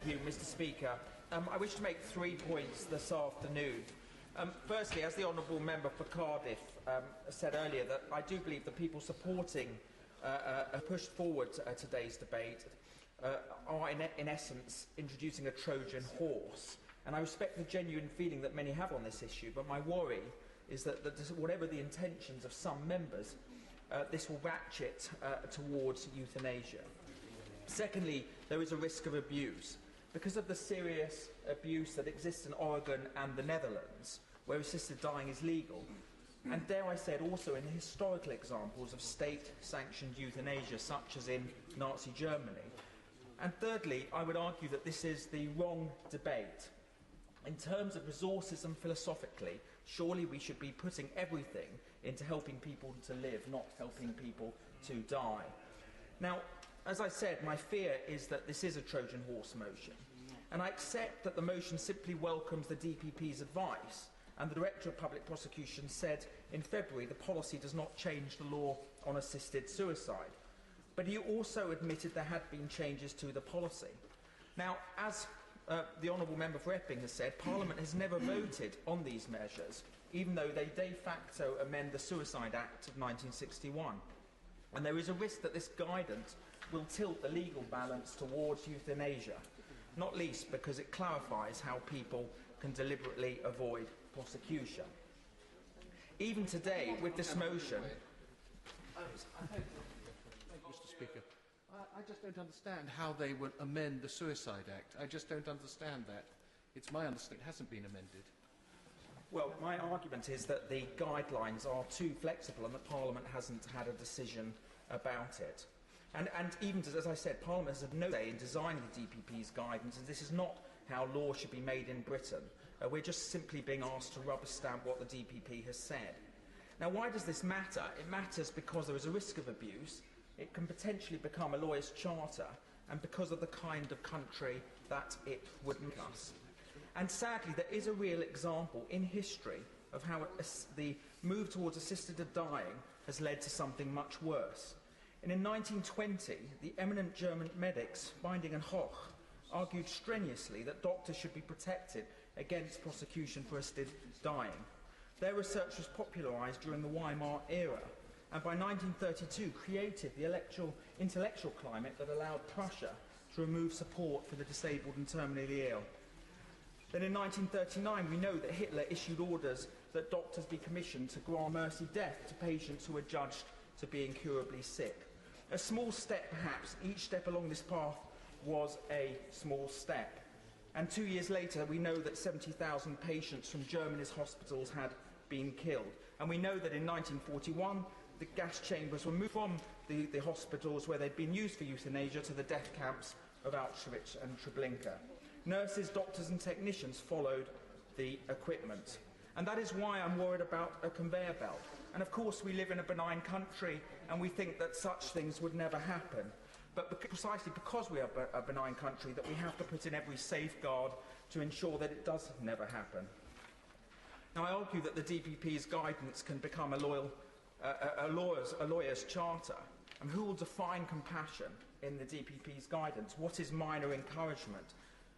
Thank you, Mr. Speaker. I wish to make 3 points this afternoon. Firstly, as the Honourable Member for Cardiff said earlier, that I do believe that people supporting a push forward today's debate are in essence introducing a Trojan horse. And I respect the genuine feeling that many have on this issue, but my worry is that whatever the intentions of some members, this will ratchet towards euthanasia. Secondly, there is a risk of abuse. Because of the serious abuse that exists in Oregon and the Netherlands, where assisted dying is legal, and dare I say it also in historical examples of state-sanctioned euthanasia, such as in Nazi Germany. And thirdly, I would argue that this is the wrong debate. In terms of resources and philosophically, surely we should be putting everything into helping people to live, not helping people to die. Now, as I said, my fear is that this is a Trojan horse motion, and I accept that the motion simply welcomes the DPP's advice, and the Director of Public Prosecution said in February the policy does not change the law on assisted suicide. But he also admitted there had been changes to the policy. Now, as the Honourable Member for Epping has said, Parliament has never voted on these measures, even though they de facto amend the Suicide Act of 1961. And there is a risk that this guidance will tilt the legal balance towards euthanasia, not least because it clarifies how people can deliberately avoid prosecution. Even today, with this motion... Thank you, Mr. Speaker. I just don't understand how they would amend the Suicide Act. I just don't understand that. It's my understanding it hasn't been amended. Well, my argument is that the guidelines are too flexible and that Parliament hasn't had a decision about it. And even, as I said, Parliament has had no say in designing the DPP's guidance, and this is not how law should be made in Britain. We're just simply being asked to rubber stamp what the DPP has said. Now, why does this matter? It matters because there is a risk of abuse. It can potentially become a lawyer's charter, and because of the kind of country that it would make us. And sadly, there is a real example in history of how the move towards assisted dying has led to something much worse. And in 1920, the eminent German medics, Binding and Hoch, argued strenuously that doctors should be protected against prosecution for assisted dying. Their research was popularised during the Weimar era, and by 1932 created the intellectual climate that allowed Prussia to remove support for the disabled and terminally ill. Then in 1939 we know that Hitler issued orders that doctors be commissioned to grant mercy death to patients who were judged to be incurably sick. A small step perhaps, each step along this path was a small step. And 2 years later we know that 70,000 patients from Germany's hospitals had been killed. And we know that in 1941 the gas chambers were moved from the hospitals where they'd been used for euthanasia to the death camps of Auschwitz and Treblinka. Nurses, doctors and technicians followed the equipment. And that is why I'm worried about a conveyor belt. And of course we live in a benign country and we think that such things would never happen. But precisely because we are a benign country that we have to put in every safeguard to ensure that it does never happen. Now I argue that the DPP's guidance can become a lawyer's charter. And who will define compassion in the DPP's guidance? What is minor encouragement?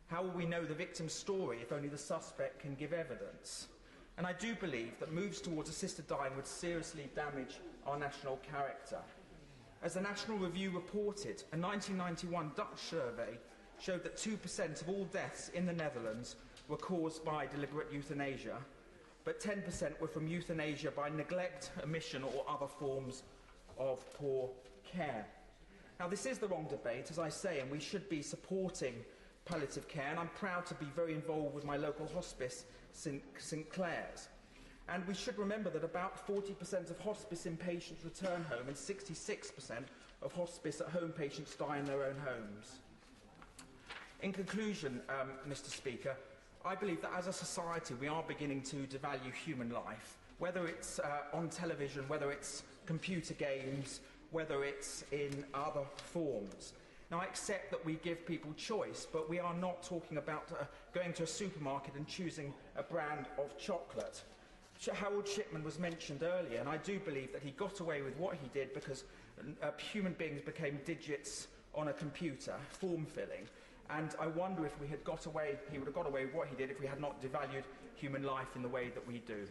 How will we know the victim's story if only the suspect can give evidence? And I do believe that moves towards assisted dying would seriously damage our national character. As the National Review reported, a 1991 Dutch survey showed that 2% of all deaths in the Netherlands were caused by deliberate euthanasia, but 10% were from euthanasia by neglect, omission or other forms of poor care. Now this is the wrong debate, as I say, and we should be supporting palliative care, and I'm proud to be very involved with my local hospice, St Clair's. And we should remember that about 40% of hospice inpatients return home and 66% of hospice at home patients die in their own homes. In conclusion, Mr. Speaker, I believe that as a society we are beginning to devalue human life, whether it's on television, whether it's computer games, whether it's in other forms. Now, I accept that we give people choice, but we are not talking about going to a supermarket and choosing a brand of chocolate. Harold Shipman was mentioned earlier, and I do believe that he got away with what he did because human beings became digits on a computer, form filling, And I wonder if he would have got away with what he did if we had not devalued human life in the way that we do.